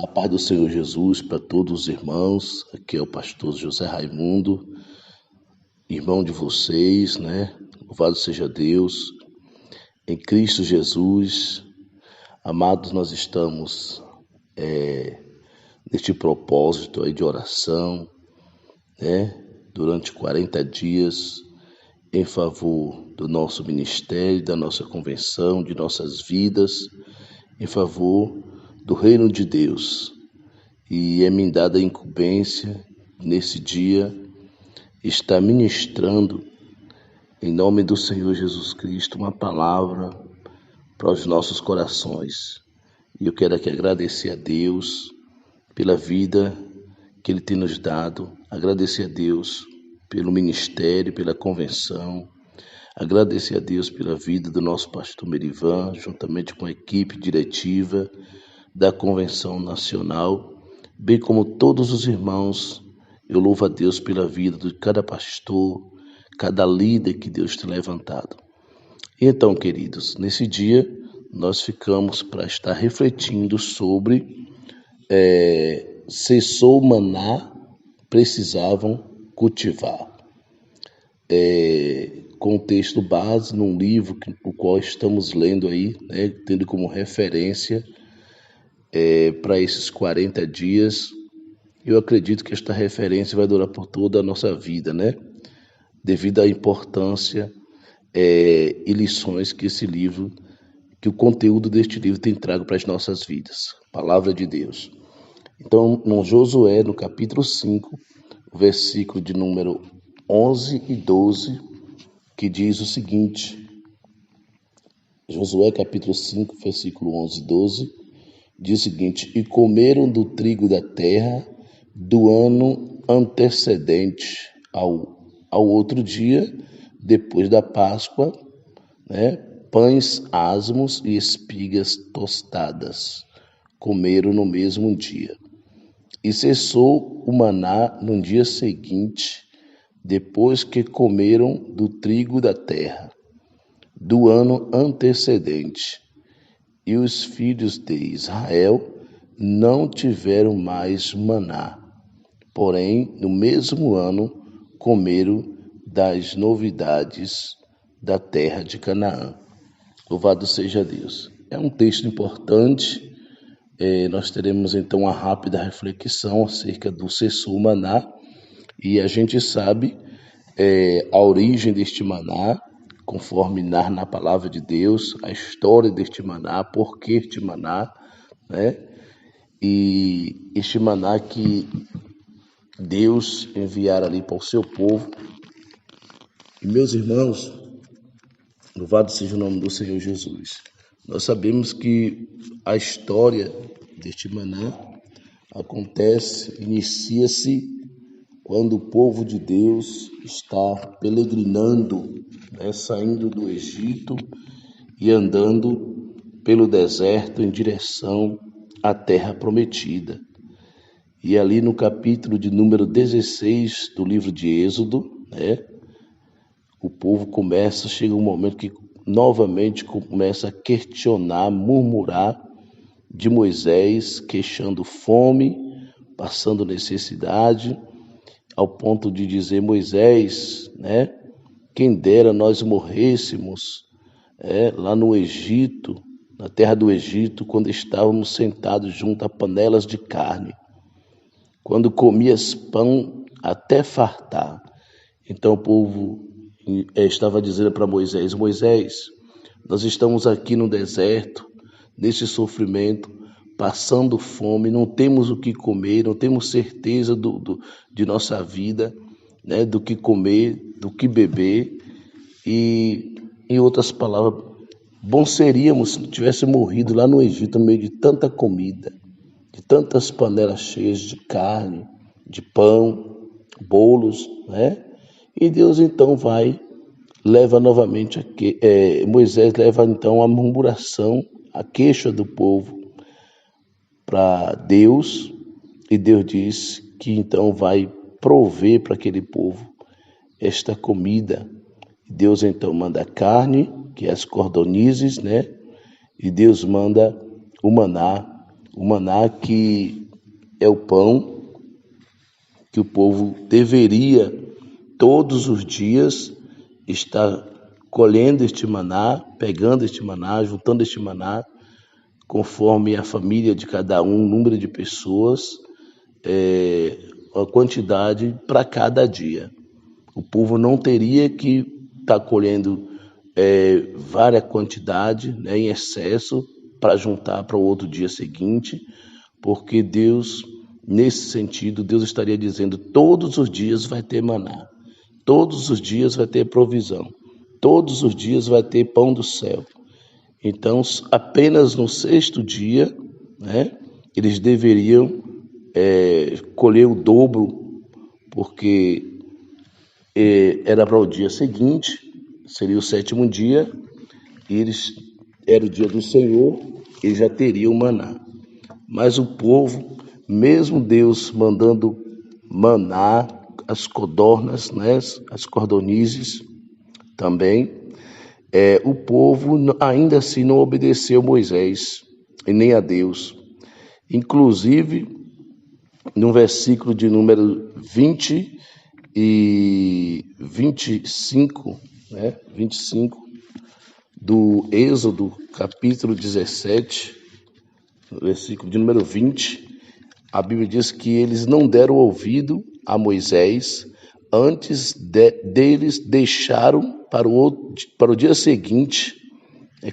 A paz do Senhor Jesus para todos os irmãos. Aqui é o pastor José Raimundo, irmão de vocês, né? Louvado seja Deus. Em Cristo Jesus, amados, nós estamos neste propósito aí de oração, né? Durante 40 dias em favor do nosso ministério, da nossa convenção, de nossas vidas, em favor do reino de Deus. E é-me dada a incumbência, nesse dia, estar ministrando, em nome do Senhor Jesus Cristo, uma palavra para os nossos corações. E eu quero aqui agradecer a Deus pela vida que Ele tem nos dado, agradecer a Deus pelo ministério, pela convenção, agradecer a Deus pela vida do nosso pastor Merivan, juntamente com a equipe diretiva da Convenção Nacional, bem como todos os irmãos. Eu louvo a Deus pela vida de cada pastor, cada líder que Deus tem levantado. Então, queridos, nesse dia nós ficamos para estar refletindo sobre cessou o maná, precisavam cultivar. Com o texto base num livro o qual estamos lendo aí, né, tendo como referência para esses 40 dias. Eu acredito que esta referência vai durar por toda a nossa vida, né? Devido à importância e lições que esse livro, que o conteúdo deste livro tem trago para as nossas vidas. Palavra de Deus. Então, no Josué, no capítulo 5, versículo de número 11 e 12, que diz o seguinte. Josué, capítulo 5, versículo 11 e 12, diz o seguinte: E comeram do trigo da terra do ano antecedente ao outro dia, depois da Páscoa, né? Pães asmos e espigas tostadas. Comeram no mesmo dia. E cessou o maná no dia seguinte, depois que comeram do trigo da terra, do ano antecedente. E os filhos de Israel não tiveram mais maná, porém, no mesmo ano, comeram das novidades da terra de Canaã. Louvado seja Deus. É um texto importante. Nós teremos então uma rápida reflexão acerca do cessou o maná. E a gente sabe a origem deste maná, conforme narra na palavra de Deus, a história deste maná, por que este maná, né? E este maná que Deus enviara ali para o seu povo. E meus irmãos, louvado seja o nome do Senhor Jesus. Nós sabemos que a história deste maná inicia-se quando o povo de Deus está peregrinando, né, saindo do Egito e andando pelo deserto em direção à terra prometida. E ali no capítulo de número 16 do livro de Êxodo, né, o povo chega um momento que novamente começa a questionar, murmurar de Moisés, queixando fome, passando necessidade, ao ponto de dizer: Moisés, né, quem dera nós morrêssemos lá no Egito, na terra do Egito, quando estávamos sentados junto a panelas de carne, quando comias pão até fartar. Então o povo estava dizendo para Moisés: Moisés, nós estamos aqui no deserto, nesse sofrimento, passando fome, não temos o que comer, não temos certeza de nossa vida, né, do que comer, do que beber. E, em outras palavras, bom seríamos se tivesse morrido lá no Egito, no meio de tanta comida, de tantas panelas cheias de carne, de pão, bolos, né? E Deus então leva novamente, Moisés leva então a murmuração, a queixa do povo para Deus, e Deus diz que então vai prover para aquele povo esta comida. Deus então manda carne, que é as cordonizes, né? E Deus manda o maná, O maná que é o pão que o povo deveria todos os dias estar colhendo este maná, pegando este maná, juntando este maná, conforme a família de cada um, o número de pessoas, a quantidade para cada dia. O povo não teria que estar colhendo várias quantidades, né, em excesso para juntar para o outro dia seguinte, porque Deus, nesse sentido, Deus estaria dizendo: todos os dias vai ter maná, todos os dias vai ter provisão, todos os dias vai ter pão do céu. Então, apenas no sexto dia, né, eles deveriam colher o dobro, porque era para o dia seguinte, seria o sétimo dia, e era o dia do Senhor, e já teria o maná. Mas o povo, mesmo Deus mandando maná, as codornas, né, as cordonizes também, o povo ainda assim não obedeceu Moisés e nem a Deus. Inclusive, no versículo de número 20 e 25, né, 25 do Êxodo, capítulo 17, versículo de número 20, a Bíblia diz que eles não deram ouvido a Moisés, antes deles deixaram para o dia seguinte,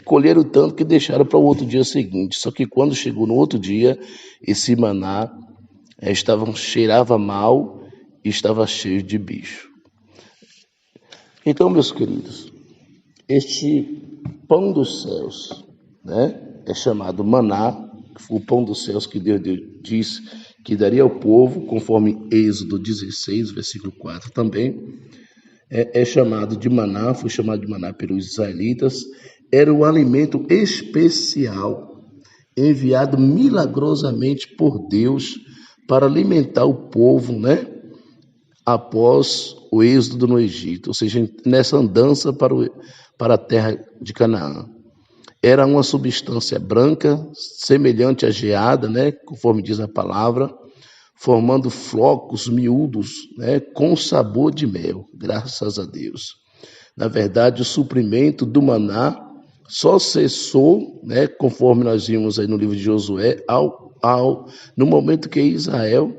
colheram tanto que deixaram para o outro dia seguinte. Só que quando chegou no outro dia, esse maná cheirava mal e estava cheio de bicho. Então, meus queridos, este pão dos céus, né, é chamado maná, o pão dos céus que Deus disse que daria ao povo, conforme Êxodo 16, versículo 4 também, é chamado de maná, foi chamado de maná pelos israelitas, era um alimento especial, enviado milagrosamente por Deus para alimentar o povo, né, após o êxodo no Egito, ou seja, nessa andança para a terra de Canaã. Era uma substância branca, semelhante à geada, né, conforme diz a palavra, formando flocos miúdos, né, com sabor de mel, graças a Deus. Na verdade, o suprimento do maná só cessou, né, conforme nós vimos aí no livro de Josué, no momento que Israel,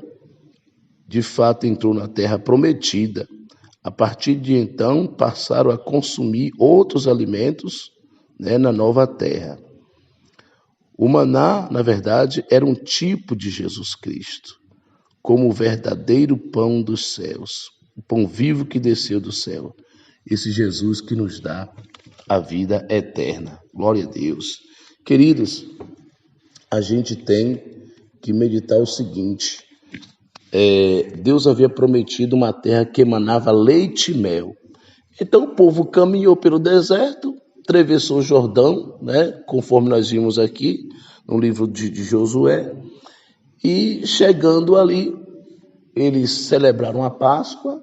de fato, entrou na terra prometida. A partir de então, passaram a consumir outros alimentos, né, na nova terra. O maná, na verdade, era um tipo de Jesus Cristo, como o verdadeiro pão dos céus, o pão vivo que desceu do céu. Esse Jesus que nos dá a vida eterna. Glória a Deus. Queridos, a gente tem que meditar o seguinte: Deus havia prometido uma terra que emanava leite e mel. Então o povo caminhou pelo deserto, atravessou o Jordão, né, conforme nós vimos aqui no livro de Josué, e chegando ali, eles celebraram a Páscoa,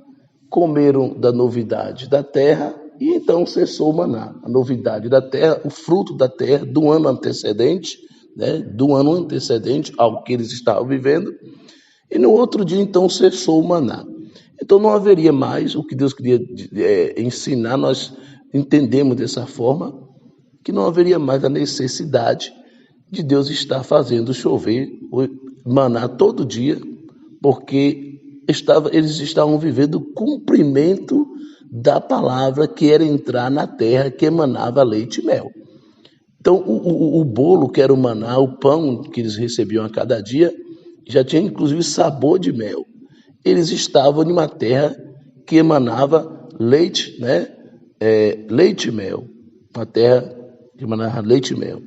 comeram da novidade da terra, e então cessou o maná. A novidade da terra, o fruto da terra do ano antecedente, né, ao que eles estavam vivendo, e no outro dia então cessou o maná. Então não haveria mais o que Deus queria ensinar, nós entendemos dessa forma, que não haveria mais a necessidade de Deus estar fazendo chover o maná todo dia, porque eles estavam vivendo o cumprimento da palavra que era entrar na terra que emanava leite e mel. Então o bolo que era o maná, o pão que eles recebiam a cada dia, já tinha inclusive sabor de mel. Eles estavam em uma terra que emanava leite, né? Leite e mel. Uma terra que emanava leite e mel.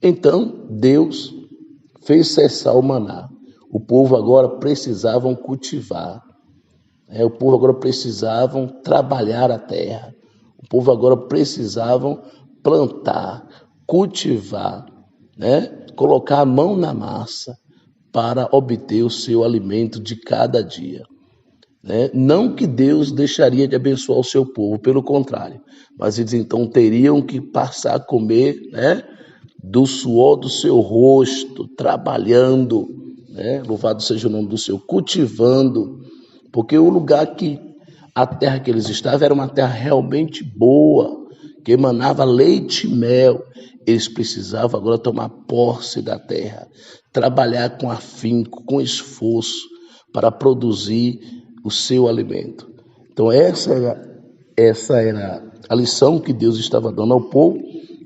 Então, Deus fez cessar o maná. O povo agora precisavam cultivar. O povo agora precisavam trabalhar a terra. O povo agora precisavam plantar, cultivar, né? Colocar a mão na massa para obter o seu alimento de cada dia. Não que Deus deixaria de abençoar o seu povo, pelo contrário, mas eles então teriam que passar a comer, né, do suor do seu rosto, trabalhando, né? Louvado seja o nome do Senhor, cultivando, porque o lugar que a terra que eles estavam era uma terra realmente boa, que emanava leite e mel. Eles precisavam agora tomar posse da terra, trabalhar com afinco, com esforço, para produzir o seu alimento. Então essa era a lição que Deus estava dando ao povo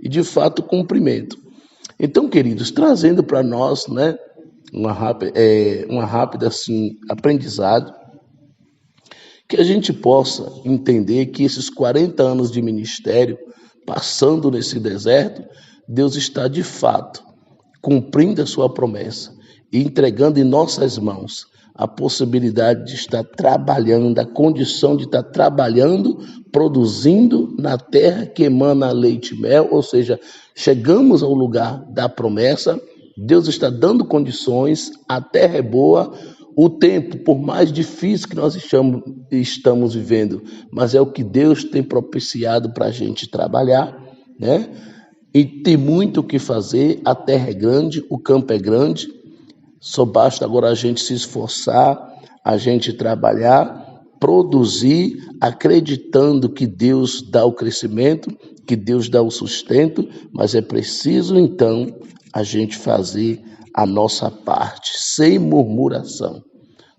e de fato cumprimento. Então, queridos, trazendo para nós, né, uma rápida assim, aprendizado, que a gente possa entender que esses 40 anos de ministério, passando nesse deserto, Deus está de fato cumprindo a sua promessa e entregando em nossas mãos a possibilidade de estar trabalhando, a condição de estar trabalhando, produzindo na terra que emana leite e mel, ou seja, chegamos ao lugar da promessa, Deus está dando condições, a terra é boa, o tempo, por mais difícil que nós estamos vivendo, mas é o que Deus tem propiciado para a gente trabalhar, né? E tem muito o que fazer, a terra é grande, o campo é grande, só basta agora a gente se esforçar, a gente trabalhar, produzir, acreditando que Deus dá o crescimento, que Deus dá o sustento, mas é preciso então a gente fazer a nossa parte, sem murmuração,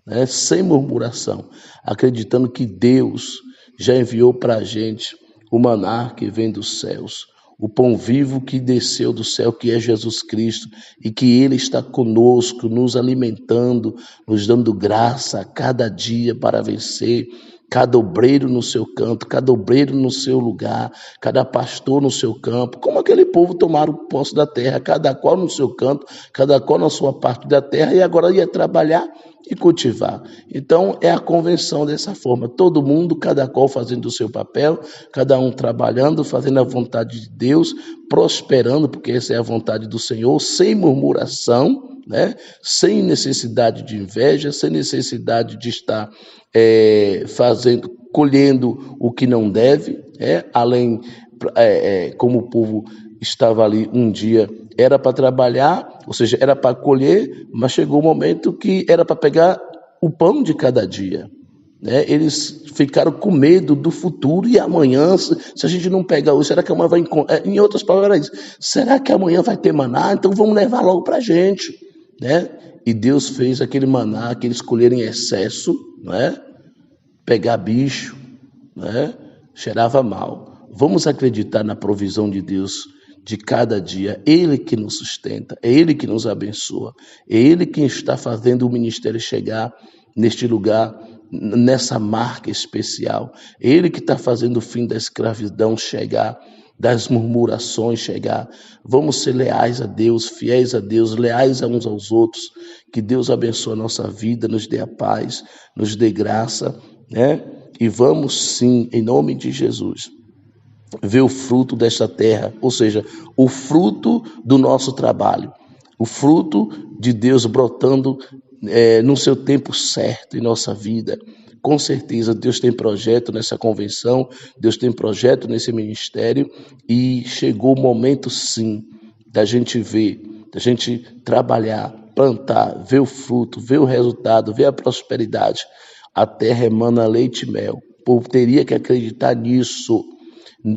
né? Sem murmuração, acreditando que Deus já enviou para a gente o maná que vem dos céus, o pão vivo que desceu do céu, que é Jesus Cristo, e que Ele está conosco, nos alimentando, nos dando graça a cada dia para vencer, cada obreiro no seu canto, cada obreiro no seu lugar, cada pastor no seu campo, como aquele povo tomaram posse da terra, cada qual no seu canto, cada qual na sua parte da terra, e agora ia trabalhar e cultivar. Então é a convenção dessa forma, todo mundo, cada qual fazendo o seu papel, cada um trabalhando, fazendo a vontade de Deus, prosperando, porque essa é a vontade do Senhor, sem murmuração, né? Sem necessidade de inveja, sem necessidade de estar colhendo o que não deve, além, como o povo estava ali um dia, era para trabalhar, ou seja, era para colher, mas chegou o momento que era para pegar o pão de cada dia, né? Eles ficaram com medo do futuro e amanhã, se a gente não pegar hoje, será que amanhã vai encontrar? Em outras palavras, será que amanhã vai ter maná? Então vamos levar logo para a gente, né? E Deus fez aquele maná que eles colheram em excesso, né? Pegar bicho, né? Cheirava mal. Vamos acreditar na provisão de Deus de cada dia, Ele que nos sustenta, é Ele que nos abençoa, é Ele que está fazendo o ministério chegar neste lugar, nessa marca especial, é Ele que está fazendo o fim da escravidão chegar, das murmurações chegar. Vamos ser leais a Deus, fiéis a Deus, leais uns aos outros, que Deus abençoe a nossa vida, nos dê a paz, nos dê graça, né? E vamos sim, em nome de Jesus, ver o fruto desta terra, ou seja, o fruto do nosso trabalho, o fruto de Deus brotando no seu tempo certo em nossa vida. Com certeza Deus tem projeto nessa convenção, Deus tem projeto nesse ministério e chegou o momento sim da gente ver, da gente trabalhar, plantar, ver o fruto, ver o resultado, ver a prosperidade. A terra emana leite e mel, o povo teria que acreditar nisso,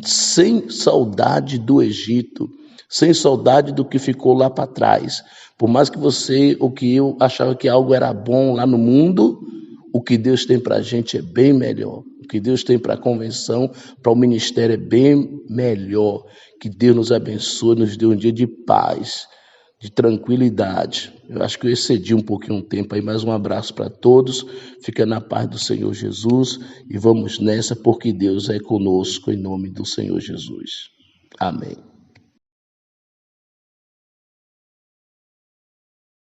sem saudade do Egito, sem saudade do que ficou lá para trás. Por mais que você, ou que eu achava que algo era bom lá no mundo, o que Deus tem para a gente é bem melhor. O que Deus tem para a convenção, para o ministério é bem melhor. Que Deus nos abençoe, nos dê um dia de paz, de tranquilidade. Eu acho que eu excedi um pouquinho o tempo aí, mas um abraço para todos, fica na paz do Senhor Jesus e vamos nessa porque Deus é conosco em nome do Senhor Jesus. Amém.